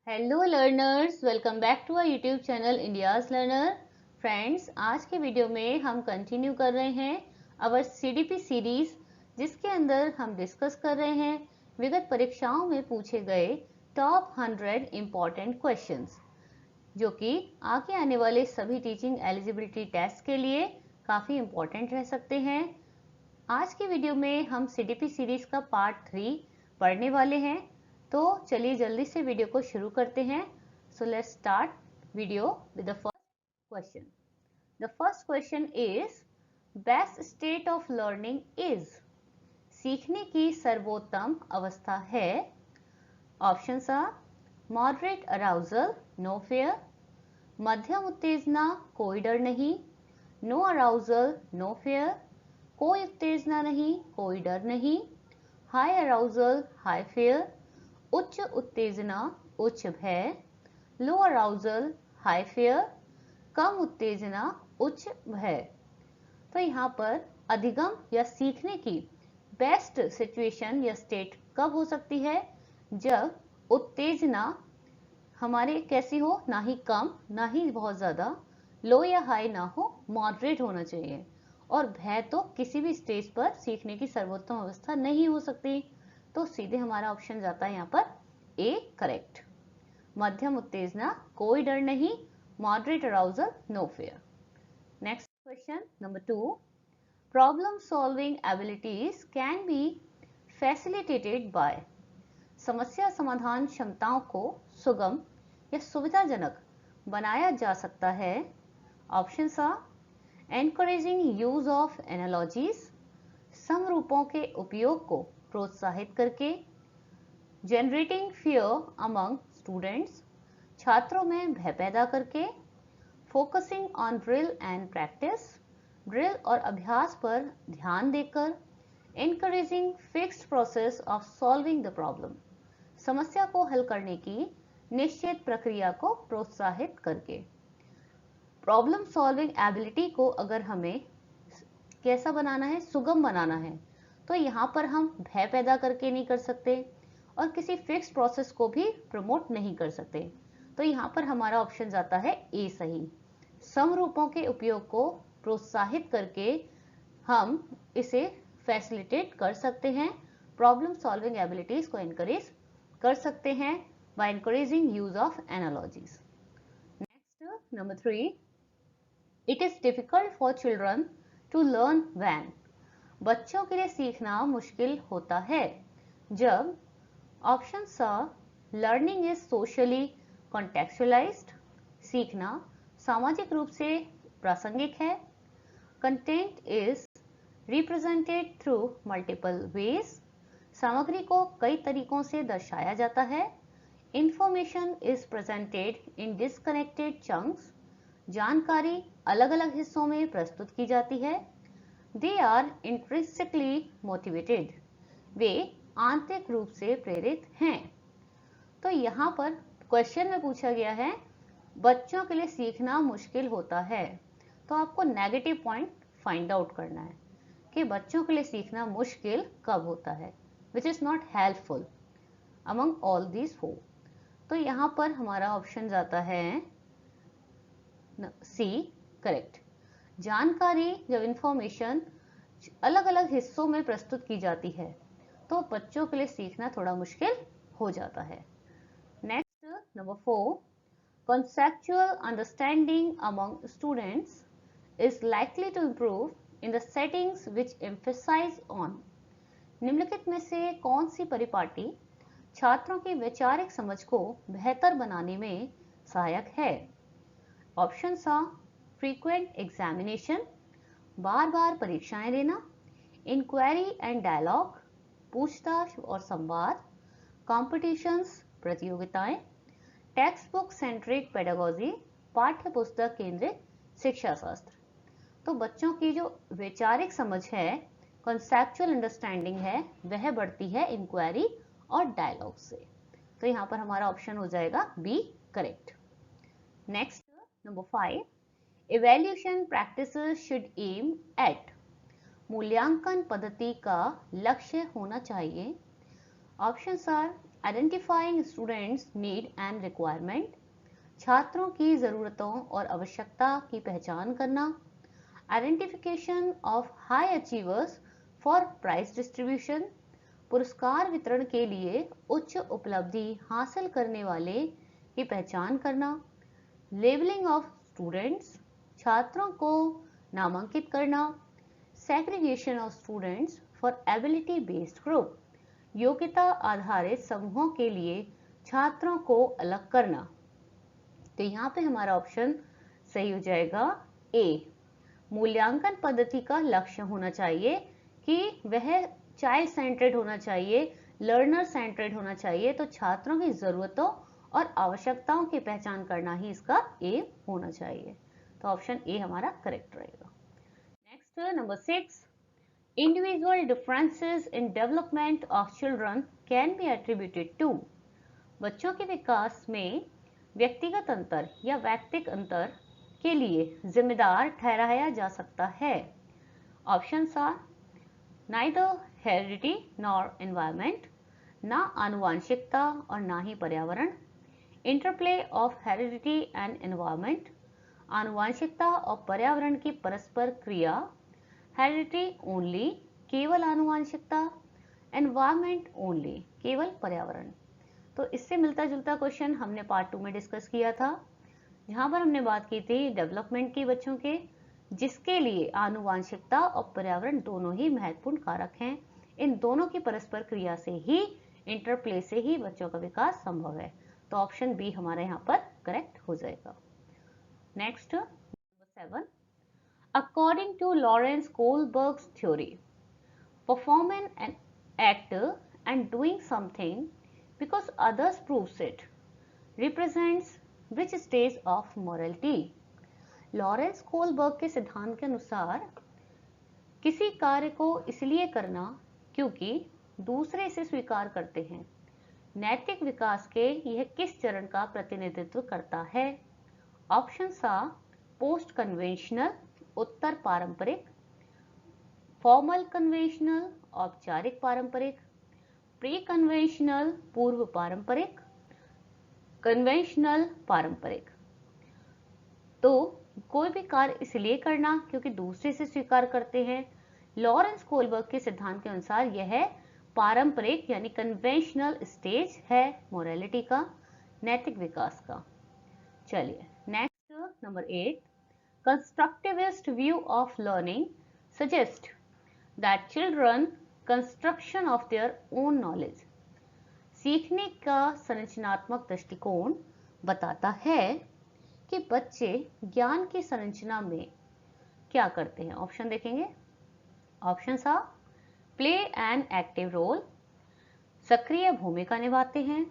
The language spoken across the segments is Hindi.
Hello learners, welcome back to our YouTube channel India's learner. Friends, आज के वीडियो में हम कंटिन्यू कर रहे हैं अवर सीडीपी सीरीज, जिसके अंदर हम डिस्कस कर रहे हैं विगत परीक्षाओं में पूछे गए टॉप 100 इम्पॉर्टेंट क्वेश्चंस, जो कि आगे आने वाले सभी टीचिंग एलिजिबिलिटी टेस्ट के लिए काफ़ी इम्पॉर्टेंट रह सकते हैं। आज की वीडियो में हम सीडीपी सीरीज का पार्ट 3 पढ़ने वाले हैं, तो चलिए जल्दी से वीडियो को शुरू करते हैं। So let's start video with the first question. The first question is best state of learning is. सीखने की सर्वोत्तम अवस्था है। Options are moderate arousal, no fear, मध्यम उत्तेजना, कोई डर नहीं, नो अराउजल, नो फेयर, कोई उत्तेजना नहीं, कोई डर नहीं, हाई अराउजल, हाई फेयर, उच्च उत्तेजना, उच्च भय, लो अराउजल, हाई फेयर, कम उत्तेजना, उच्च भय। तो यहाँ पर अधिगम या सीखने की बेस्ट सिचुएशन या स्टेट कब हो सकती है? जब उत्तेजना हमारे कैसी हो, ना ही कम ना ही बहुत ज्यादा, लो या हाई ना हो, मॉडरेट होना चाहिए। और भय तो किसी भी स्टेज पर सीखने की सर्वोत्तम अवस्था नहीं हो सकती। तो सीधे हमारा ऑप्शन जाता है यहाँ पर ए, करेक्ट। मध्यम उत्तेजना, कोई डर नहीं, moderate arousal, no fear. Next question number 2, problem solving abilities can be facilitated by. समस्या समाधान क्षमताओं को सुगम या सुविधाजनक बनाया जा सकता है। Options are encouraging use of analogies, समरूपों के उपयोग को प्रोत्साहित करके, जनरेटिंग फियर अमंग स्टूडेंट्स, छात्रों में भय पैदा करके, focusing on drill and practice, drill और अभ्यास पर ध्यान देकर, encouraging fixed process of solving the problem, समस्या को हल करने की निश्चित प्रक्रिया को प्रोत्साहित करके। प्रॉब्लम सॉल्विंग एबिलिटी को अगर हमें कैसा बनाना है, सुगम बनाना है, तो यहाँ पर हम भय पैदा करके नहीं कर सकते और किसी फिक्स प्रोसेस को भी प्रमोट नहीं कर सकते। तो यहाँ पर हमारा ऑप्शन जाता है ए, सही। समरूपों के उपयोग को प्रोत्साहित करके हम इसे फैसिलिटेट कर सकते हैं, प्रॉब्लम सॉल्विंग एबिलिटीज को एनकरेज कर सकते हैं by encouraging use of analogies. Next number 3, it is difficult for children to learn when. बच्चों के लिए सीखना मुश्किल होता है जब। Options are learning is socially contextualised, सीखना सामाजिक रूप से प्रासंगिक है, content is represented through multiple ways, सामग्री को कई तरीकों से दर्शाया जाता है, information is presented in disconnected chunks, जानकारी अलग अलग हिस्सों में प्रस्तुत की जाती है, दे आर इंट्रिंसिकली मोटिवेटेड, वे आंतरिक रूप से प्रेरित हैं। तो यहाँ पर क्वेश्चन में पूछा गया है बच्चों के लिए सीखना मुश्किल होता है, तो आपको नेगेटिव पॉइंट फाइंड आउट करना है कि बच्चों के लिए सीखना मुश्किल कब होता है, which is not helpful among all these 4। तो यहाँ पर हमारा ऑप्शन जाता है सी, करेक्ट। जानकारी जब इंफॉर्मेशन अलग अलग हिस्सों में प्रस्तुत की जाती है तो बच्चों के लिए सीखना थोड़ा मुश्किल हो जाता है। Next number 4, conceptual understanding among students is likely to improve in the settings which emphasize on। निम्नलिखित में से कौन सी परिपाटी छात्रों की वैचारिक समझ को बेहतर बनाने में सहायक है? ऑप्शंस आर फ्रीक्वेंट एग्जामिनेशन, बार बार परीक्षाएं देना, इंक्वायरी एंड डायलॉग, पूछताछ और संवाद, कॉम्पिटिशंस प्रतियोगिताएं, टेक्स्ट बुक सेंट्रिक पेडागोजी, पाठ्य पुस्तक केंद्रित शिक्षा शास्त्र। तो बच्चों की जो वैचारिक समझ है, कॉन्सेप्चुअल अंडरस्टैंडिंग है, वह बढ़ती है इंक्वायरी और डायलॉग से। तो यहाँ पर हमारा ऑप्शन हो जाएगा B, correct. Next number 5, evaluation practices should aim at. मूल्यांकन पद्धति का लक्ष्य होना चाहिए। Options are identifying students need and requirement, छात्रों की ज़रूरतों और आवश्यकता की पहचान करना, identification of high achievers for prize distribution, पुरस्कार वितरण के लिए उच्च उपलब्धि हासिल करने वाले की पहचान करना, लेबलिंग ऑफ स्टूडेंट्स, छात्रों को नामांकित करना, segregation of students for ability based group, योग्यता आधारित समूहों के लिए छात्रों को अलग करना। तो यहाँ पे हमारा ऑप्शन सही हो जाएगा ए। मूल्यांकन पद्धति का लक्ष्य होना चाहिए कि वह चाइल्ड सेंट्रेड होना चाहिए, लर्नर सेंट्रेड होना चाहिए। तो छात्रों की जरूरतों और आवश्यकताओं की पहचान करना ही इसका ए होना चाहिए। तो ऑप्शन ए हमारा करेक्ट रहेगा। Next number 6, individual differences in development of children can be attributed to, बच्चों के विकास में व्यक्तिगत अंतर या वैयक्तिक अंतर के लिए जिम्मेदार ठहराया जा सकता है। Options are neither heredity nor environment, ना आनुवांशिकता और ना ही पर्यावरण, interplay of heredity and environment, आनुवांशिकता और पर्यावरण की परस्पर क्रिया, हेरिडिटी ओनली केवल आनुवांशिकता, एनवायरमेंट ओनली केवल पर्यावरण। तो इससे मिलता जुलता क्वेश्चन हमने पार्ट 2 में डिस्कस किया था, जहां पर हमने बात की थी डेवलपमेंट की बच्चों के, जिसके लिए आनुवांशिकता और पर्यावरण दोनों ही महत्वपूर्ण कारक हैं। इन दोनों की परस्पर क्रिया से ही, इंटरप्ले से ही बच्चों का विकास संभव है। तो ऑप्शन बी हमारा यहाँ पर करेक्ट हो जाएगा। Next number 7, according to Lawrence Kohlberg's theory, performing an act and doing something because others proves it represents which stage of morality? Lawrence Kohlberg के सिद्धांत के अनुसार किसी कार्य को इसलिए करना क्योंकि दूसरे इसे स्वीकार करते हैं, नैतिक विकास के यह किस चरण का प्रतिनिधित्व करता है? ऑप्शन आ पोस्ट कन्वेंशनल उत्तर पारंपरिक, फॉर्मल कन्वेंशनल औपचारिक पारंपरिक, प्री कन्वेंशनल पूर्व पारंपरिक, कन्वेंशनल पारंपरिक। तो कोई भी कार्य इसलिए करना क्योंकि दूसरे से स्वीकार करते हैं, लॉरेंस कोलबर्ग के सिद्धांत के अनुसार यह पारंपरिक यानी कन्वेंशनल स्टेज है मोरालिटी का, नैतिक विकास का। चलिए next number 8, constructivist view of learning suggest that children construction of their own knowledge, सीखने का संरचनात्मक दृष्टिकोण बताता है कि बच्चे ज्ञान की संरचना में क्या करते हैं। ऑप्शन देखेंगे, option are play an active role, सक्रिय भूमिका निभाते हैं,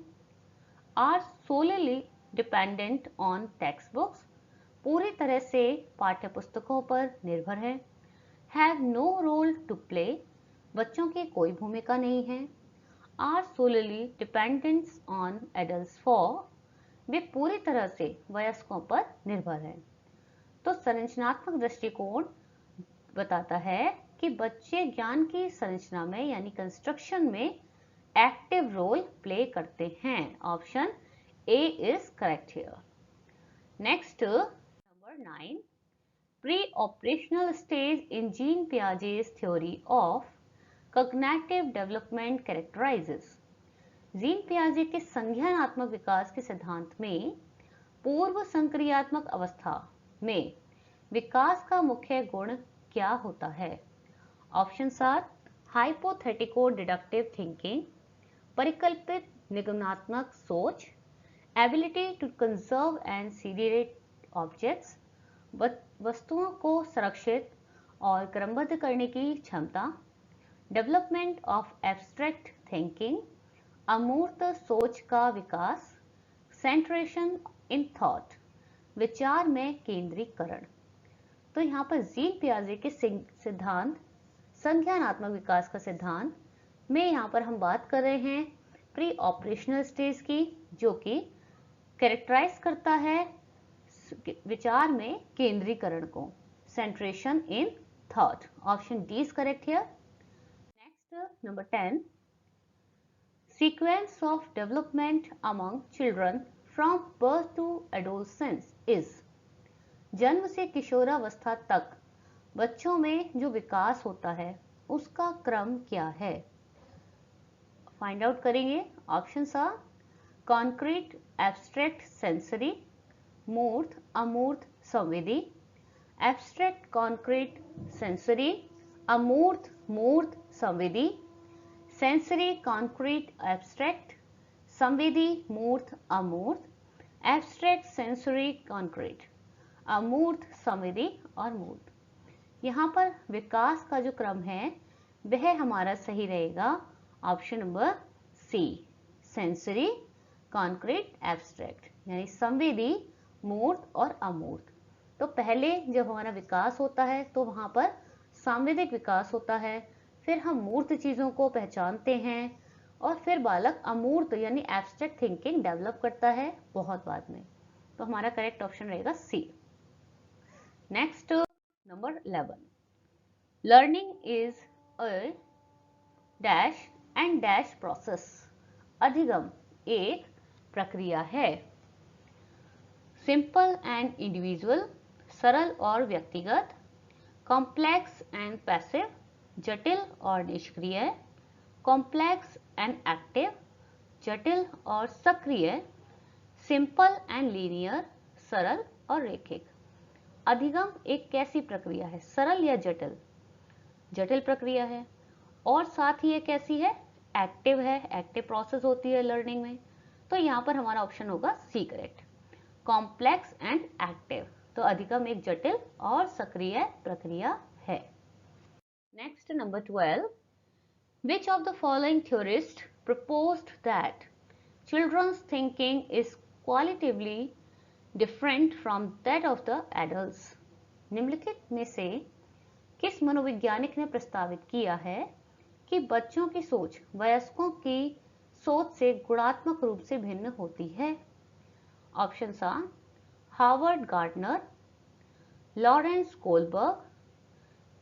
are solely dependent on text books, पूरी तरह से पाठ्य पुस्तकों पर निर्भर है, have no role to play, बच्चों की कोई भूमिका नहीं है, are solely dependents on adults for, वे पूरी तरह से वयस्कों पर निर्भर है। तो संरचनात्मक दृष्टिकोण बताता है कि बच्चे ज्ञान की संरचना में यानी कंस्ट्रक्शन में एक्टिव रोल प्ले करते हैं। Option A is correct here. Next number 9, pre operational stage in Jean Piaget's theory of cognitive development characterises, Jean पियाजे के संज्ञानात्मक विकास के सिद्धांत में पूर्व संक्रियात्मक अवस्था में विकास का मुख्य गुण क्या होता है? Option are hypothetico deductive thinking, परिकल्पित निगमनात्मक सोच, ability to conserve and seriate objects, वस्तुओं को संरक्षित और क्रमबद्ध करने की क्षमता, डेवलपमेंट ऑफ एब्स्ट्रैक्ट थिंकिंग, अमूर्त सोच का विकास, सेंट्रेशन इन थॉट, विचार में केंद्रीकरण। तो यहाँ पर जीन पियाजे के सिद्धांत, संज्ञानात्मक विकास का सिद्धांत में यहाँ पर हम बात कर रहे हैं प्री ऑपरेशनल स्टेज की, जो कि कैरेक्टराइज करता है विचार में केंद्रीकरण को, सेंट्रेशन in thought. Option D is correct here. Next number 10, sequence of development among children from birth to adolescence is, जन्म से किशोरावस्था तक बच्चों में जो विकास होता है उसका क्रम क्या है? फाइंड आउट करेंगे। Options are concrete, abstract, sensory, मूर्त, अमूर्त, संवेदी। एब्स्ट्रैक्ट, कॉन्क्रीट, सेंसरी, अमूर्त, मूर्त, संवेदी। सेंसरी, कॉन्क्रीट, एब्स्ट्रैक्ट, संवेदी, मूर्त, अमूर्त। एब्स्ट्रैक्ट, सेंसरी, कॉन्क्रीट, अमूर्त, संवेदी और मूर्त। यहाँ पर विकास का जो क्रम है वह हमारा सही रहेगा option number C, sensory, concrete, abstract, यानी संवेदी, मूर्त और अमूर्त। तो पहले जब हमारा विकास होता है तो वहां पर सांवेदिक विकास होता है, फिर हम मूर्त चीजों को पहचानते हैं और फिर बालक अमूर्त यानी एब्स्ट्रैक्ट थिंकिंग डेवलप करता है बहुत बाद में। तो हमारा करेक्ट ऑप्शन रहेगा C. Next number 11, learning is a dash and dash process. अधिगम एक प्रक्रिया है। सिंपल एंड इंडिविजुअल, सरल और व्यक्तिगत। कॉम्प्लेक्स एंड पैसिव, जटिल और निष्क्रिय। कॉम्प्लेक्स एंड एक्टिव, जटिल और सक्रिय। सिंपल एंड लीनियर, सरल और रैखिक। अधिगम एक कैसी प्रक्रिया है? सरल या जटिल? जटिल प्रक्रिया है। और साथ ही ये कैसी है? एक्टिव है, एक्टिव प्रोसेस होती है लर्निंग में। तो यहाँ पर हमारा ऑप्शन होगा C correct, complex and active. तो अधिगम एक जटिल और सक्रिय प्रक्रिया है। Next number 12, which of the following theorists proposed that children's thinking is qualitatively different from that of the adults? निम्नलिखित में से किस मनोवैज्ञानिक ने प्रस्तावित किया है कि बच्चों की सोच वयस्कों की सोच से गुणात्मक रूप से भिन्न होती है? Options are Harvard Gardner, Lawrence Kohlberg,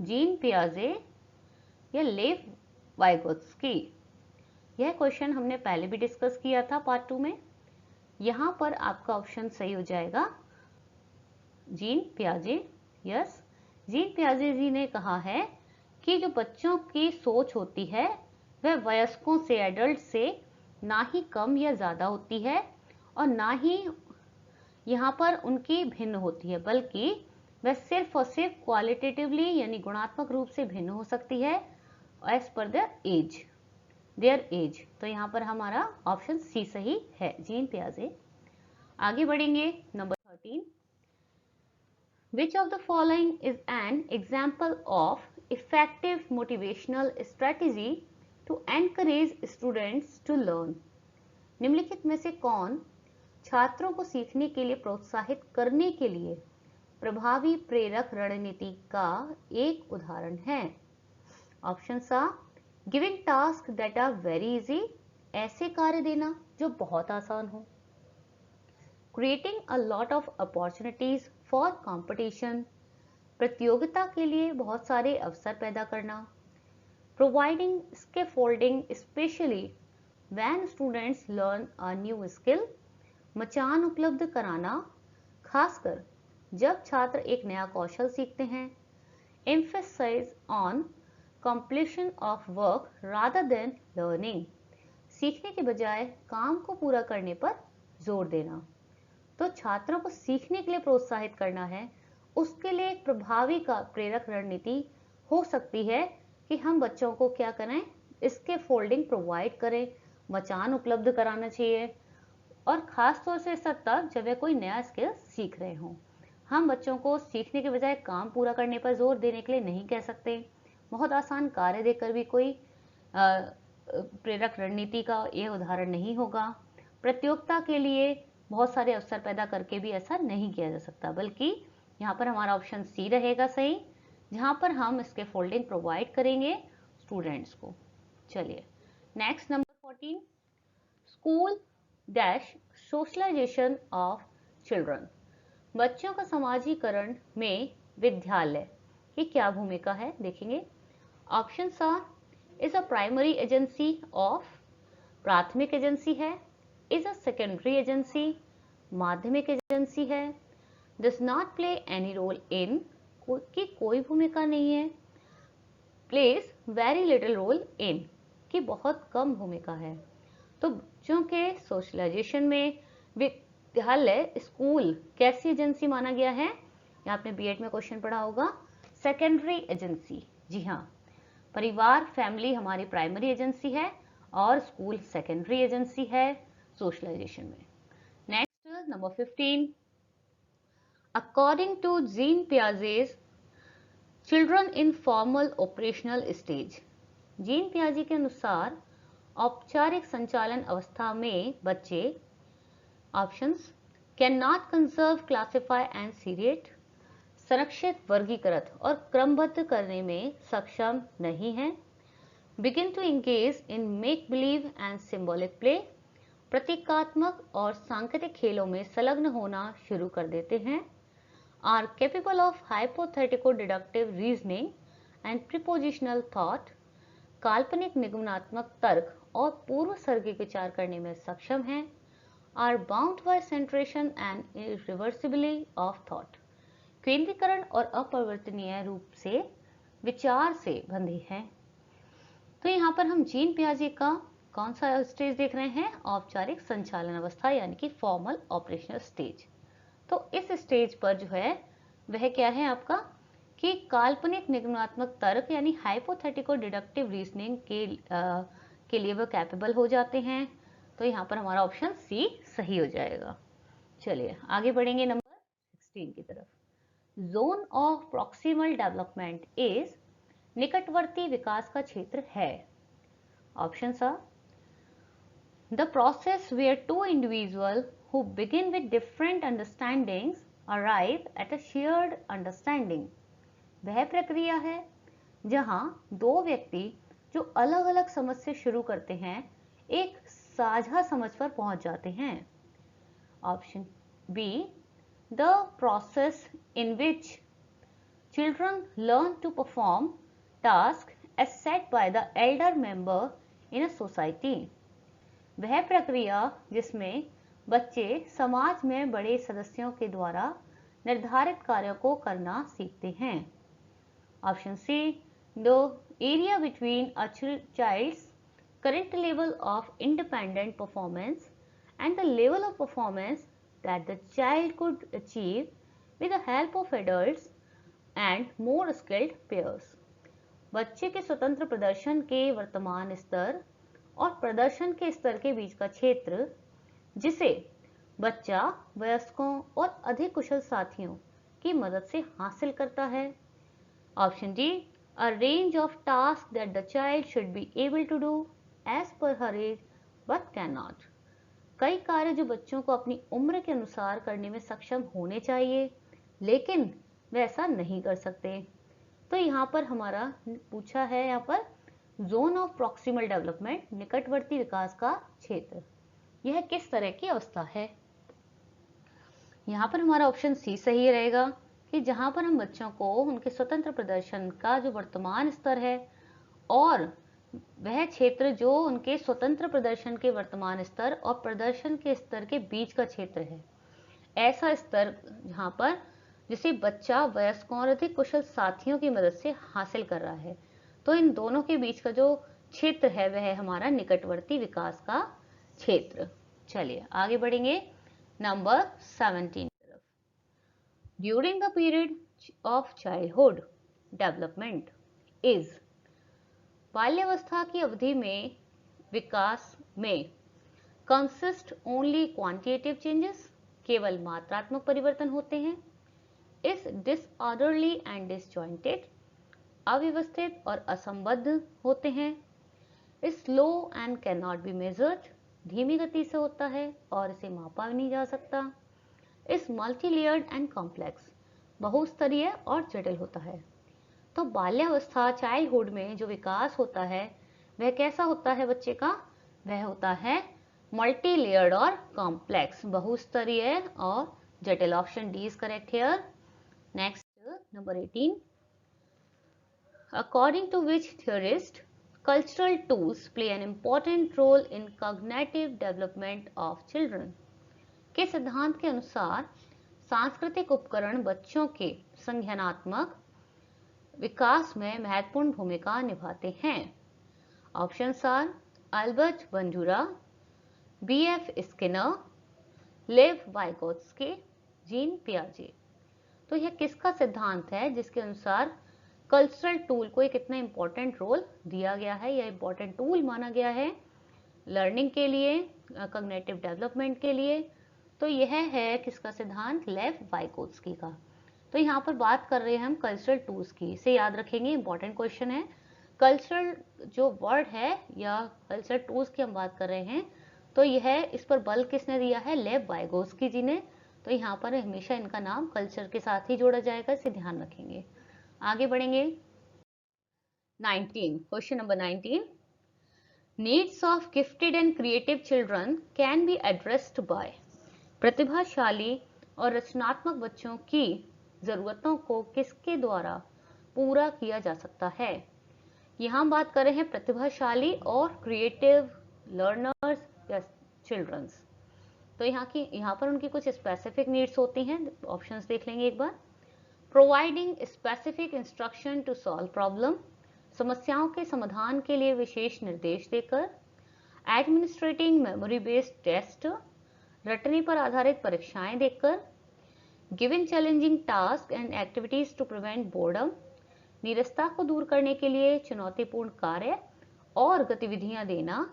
Jean पियाजे या लेव वाइगोत्स्की। यह क्वेश्चन हमने पहले भी डिस्कस किया था पार्ट 2 में। यहां पर आपका ऑप्शन सही हो जाएगा जीन पियाजे। यस, जीन पियाजे जी ने कहा है कि जो बच्चों की सोच होती है वह वयस्कों से, एडल्ट से ना ही कम या ज्यादा होती है और ना ही यहाँ पर उनकी भिन्न होती है, बल्कि वह सिर्फ और सिर्फ क्वालिटेटिवली यानी गुणात्मक रूप से भिन्न हो सकती है एज पर देयर एज। तो यहाँ पर हमारा ऑप्शन सी सही है, जीन पियाजे। आगे बढ़ेंगे। Number 13, which of the following is an example of effective motivational strategy to encourage students to learn? निम्नलिखित में से कौन छात्रों को सीखने के लिए प्रोत्साहित करने के लिए प्रभावी प्रेरक रणनीति का एक उदाहरण है? Options are giving task that are very easy, ऐसे कार्य देना जो बहुत आसान हो। Creating a lot of opportunities for competition, प्रतियोगिता के लिए बहुत सारे अवसर पैदा करना। Providing scaffolding specially when students learn a new skill, मचान उपलब्ध कराना खासकर जब छात्र एक नया कौशल सीखते हैं। Emphasise on completion of work rather than learning, सीखने के बजाय काम को पूरा करने पर जोर देना। तो छात्रों को सीखने के लिए प्रोत्साहित करना है, उसके लिए एक प्रभावी का प्रेरक रणनीति हो सकती है कि हम बच्चों को क्या करें, इसके फोल्डिंग प्रोवाइड करें, मचान उपलब्ध कराना चाहिए। और खास तौर से ऐसा तब जब वे कोई नया स्किल सीख रहे हों। हम बच्चों को सीखने के बजाय काम पूरा करने पर जोर देने के लिए नहीं कह सकते। बहुत आसान कार्य देकर भी कोई प्रेरक रणनीति का यह उदाहरण नहीं होगा। प्रतियोगिता के लिए बहुत सारे अवसर पैदा करके भी ऐसा नहीं किया जा सकता, बल्कि यहाँ पर हमारा ऑप्शन सी रहेगा सही, जहाँ पर हम इसके फोल्डिंग प्रोवाइड करेंगे स्टूडेंट्स को। चलिए next number 14, school dash socialisation of children, बच्चों का समाजीकरण में विद्यालय की क्या भूमिका है देखेंगे। Options are is a primary agency of प्राथमिक एजेंसी है, इज अ सेकेंडरी एजेंसी, माध्यमिक एजेंसी है, does not play any role in, की कोई भूमिका नहीं है, plays very little role in, की बहुत कम भूमिका है। तो बच्चों के सोशलाइजेशन में विद्यालय स्कूल कैसी एजेंसी माना गया है? ये आपने बीएड में क्वेश्चन पढ़ा होगा, सेकेंडरी एजेंसी। जी हाँ, परिवार फैमिली हमारी प्राइमरी एजेंसी है और स्कूल सेकेंडरी एजेंसी है सोशलाइजेशन में। Next number 15, according to Jean Piaget's children in formal operational stage, Jean पियाजे के अनुसार औपचारिक संचालन अवस्था में बच्चे, options, can not conserve, classify and seriate, संरक्षित, वर्गीकृत और क्रमबद्ध करने में सक्षम नहीं है, begin to engage in make believe and symbolic play, प्रतीकात्मक और सांकेतिक खेलों में संलग्न होना शुरू कर देते हैं, are capable of hypothetico deductive reasoning and propositional thought, काल्पनिक निगमनात्मक तर्क और पूर्व सर्गिक विचार करने में सक्षम हैं, are bound by centration and irreversibility of thought, केंद्रीकरण और अपरिवर्तनीय रूप से विचार से बंधे हैं। तो यहाँ पर हम जीन पियाजे का कौन सा स्टेज देख रहे हैं? औपचारिक संचालन अवस्था यानी कि फॉर्मल ऑपरेशनल स्टेज। तो इस स्टेज पर जो है वह क्या है आपका कि काल्पनिक निगमनात्मक तर्क यानी हाइपोथेटिको डिडक्टिव रीजनिंग के लिए वह कैपेबल हो जाते हैं। तो यहाँ पर हमारा ऑप्शन सी सही हो जाएगा। चलिए आगे बढ़ेंगे नंबर 16 की तरफ। Zone of proximal development is, निकटवर्ती विकास का क्षेत्र है। Option are, the process where two individual who begin with different understandings arrive at a shared understanding, वह प्रक्रिया है जहां दो व्यक्ति जो अलग अलग समझ से शुरू करते हैं एक साझा समझ पर पहुंच जाते हैं। Option B, the process in which children learn to perform task as set by the elder member in a society, वह प्रक्रिया जिसमें बच्चे समाज में बड़े सदस्यों के द्वारा निर्धारित कार्यों को करना सीखते हैं। Option C, the area between a child's current level of independent performance and the level of performance that the child could achieve with the help of adults and more skilled peers, बच्चे के स्वतंत्र प्रदर्शन के वर्तमान स्तर और प्रदर्शन के स्तर के बीच का क्षेत्र जिसे बच्चा वयस्कों और अधिक कुशल साथियों की मदद से हासिल करता है। Option D, a range of task that the child should be able to do as per her age but can not, कई कार्य जो बच्चों को अपनी उम्र के अनुसार करने में सक्षम होने चाहिए लेकिन वे ऐसा नहीं कर सकते। तो यहाँ पर हमारा पूछा है यहाँ पर जोन ऑफ प्रॉक्सिमल डेवलपमेंट, निकटवर्ती विकास का क्षेत्र, यह किस तरह की अवस्था है? यहाँ पर हमारा ऑप्शन सी सही रहेगा कि जहां पर हम बच्चों को उनके स्वतंत्र प्रदर्शन का जो वर्तमान स्तर है और वह क्षेत्र जो उनके स्वतंत्र प्रदर्शन के वर्तमान स्तर और प्रदर्शन के स्तर के बीच का क्षेत्र है, ऐसा स्तर जहां पर जिसे बच्चा वयस्कों और अधिक कुशल साथियों की मदद से हासिल कर रहा है, तो इन दोनों के बीच का जो क्षेत्र है वह हमारा निकटवर्ती विकास का क्षेत्र। चलिए आगे बढ़ेंगे नंबर 17 तरफ। During the period of childhood development is, बाल्यावस्था की अवधि में विकास में कंसिस्ट ओनली क्वांटिटेटिव चेंजेस, केवल मात्रात्मक परिवर्तन होते हैं, इज डिसऑर्डरली एंड डिसजॉइंटेड, अव्यवस्थित और असंबद्ध होते हैं, slow and can not be measured, धीमी गति से होता है और इसे मापा नहीं जा सकता, इस मल्टी लेयर्ड एंड कॉम्प्लेक्स, बहुस्तरीय और जटिल होता है। तो बाल्यावस्था चाइल्डहुड में जो विकास होता है वह कैसा होता है बच्चे का? वह होता है मल्टी लेयर्ड और कॉम्प्लेक्स, बहुस्तरीय और जटिल। Option D is correct here. Next number 18, according to which theorist Cultural tools play an important role in cognitive development of children. के सिद्धांत के अनुसार सांस्कृतिक उपकरण बच्चों के संज्ञानात्मक विकास में महत्वपूर्ण भूमिका निभाते हैं। Options are Albert Bandura, B.F. Skinner, Lev Vygotsky, Jean पियाजे। तो यह किसका सिद्धांत है जिसके अनुसार कल्चरल टूल को एक इतना इंपॉर्टेंट रोल दिया गया है या इंपॉर्टेंट टूल माना गया है लर्निंग के लिए, कॉग्निटिव डेवलपमेंट के लिए? तो यह है किसका सिद्धांत? लेव वाइगोत्स्की का। तो यहाँ पर बात कर रहे हैं हम कल्चरल टूल्स की, इसे याद रखेंगे, इंपॉर्टेंट क्वेश्चन है। कल्चरल जो वर्ड है या कल्चरल टूल्स की हम बात कर रहे हैं, तो यह इस पर बल किसने दिया है? लेव वाइगोत्स्की जी ने। तो यहाँ पर हमेशा इनका नाम कल्चर के साथ ही जोड़ा जाएगा, इसे ध्यान रखेंगे। आगे बढ़ेंगे। 19, question number 19, needs of gifted and creative children can be addressed by. प्रतिभाशाली और रचनात्मक बच्चों की जरूरतों को किसके द्वारा पूरा किया जा सकता है? यहाँ हम बात कर रहे हैं प्रतिभाशाली और क्रिएटिव लर्नर्स या चिल्ड्रंस। तो यहाँ पर उनकी कुछ स्पेसिफिक नीड्स होती हैं, ऑप्शंस देख लेंगे एक बार। Providing specific instruction to solve problem, समस्याओं के समाधान के लिए विशेष निर्देश देकर। एडमिनिस्ट्रेटिंग मेमोरी बेस्ड टेस्ट, रटने पर आधारित परीक्षाएं देकर। Giving challenging task and activities to prevent boredom, नीरसता को दूर करने के लिए चुनौतीपूर्ण कार्य और गतिविधियां देना।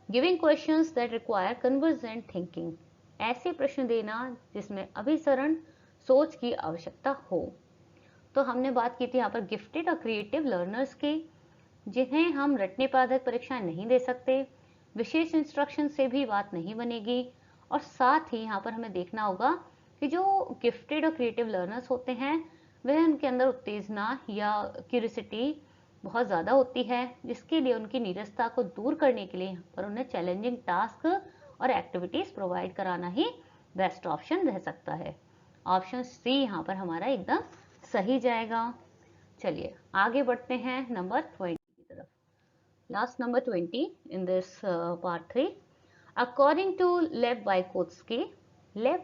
Giving questions that require convergent thinking, ऐसे प्रश्न देना जिसमें अभिसरण सोच की आवश्यकता हो। तो हमने बात की थी यहाँ पर गिफ्टेड और क्रिएटिव लर्नर्स की, जिन्हें हम रटने पर आधारित परीक्षाएं नहीं दे सकते, विशेष इंस्ट्रक्शन से भी बात नहीं बनेगी, और साथ ही यहाँ पर हमें देखना होगा कि जो गिफ्टेड और क्रिएटिव लर्नर्स होते हैं वह उनके अंदर उत्तेजना या क्यूरियोसिटी बहुत ज़्यादा होती है, जिसके लिए उनकी नीरसता को दूर करने के लिए यहाँ पर उन्हें चैलेंजिंग टास्क और एक्टिविटीज प्रोवाइड कराना ही बेस्ट ऑप्शन रह सकता है। ऑप्शन सी यहाँ पर हमारा एकदम सही जाएगा। चलिए आगे बढ़ते हैं नंबर 20 की तरफ। Last number 20 in this part 3। According to Lev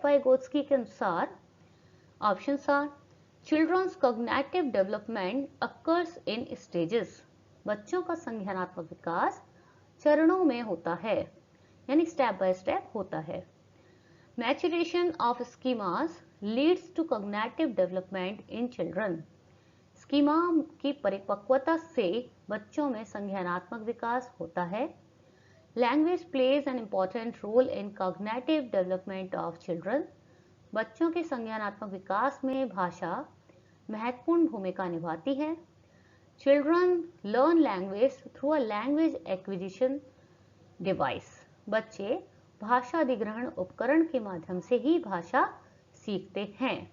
Vygotsky के अनुसार options are children's cognitive development occurs in stages, बच्चों का संज्ञानात्मक विकास चरणों में होता है, यानी स्टेप बाय स्टेप होता है। Maturation of schemas leads to cognitive development in children, schema की परिपक्वता से बच्चों में संज्ञानात्मक विकास होता है। Language plays an important role in cognitive development of children, बच्चों के संज्ञानात्मक विकास में भाषा महत्वपूर्ण भूमिका निभाती है। Children learn language through a language acquisition device, बच्चे भाषा अधिग्रहण उपकरण के माध्यम से ही भाषा सीखते हैं।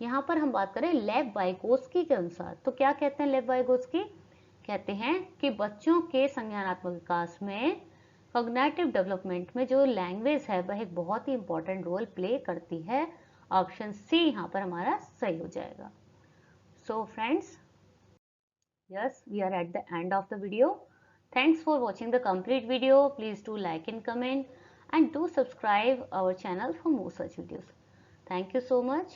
यहाँ पर हम बात करें लेव वाइगोत्स्की के अनुसार, तो क्या कहते हैं लेव वाइगोत्स्की? कहते हैं कि बच्चों के संज्ञानात्मक विकास में, कॉग्निटिव डेवलपमेंट में जो लैंग्वेज है वह एक बहुत ही इंपॉर्टेंट रोल प्ले करती है। ऑप्शन सी यहाँ पर हमारा सही हो जाएगा। So friends, yes, we are at the end of the video. Thanks for watching the complete video. Please do like and comment and do subscribe our channel for more such videos. Thank you so much.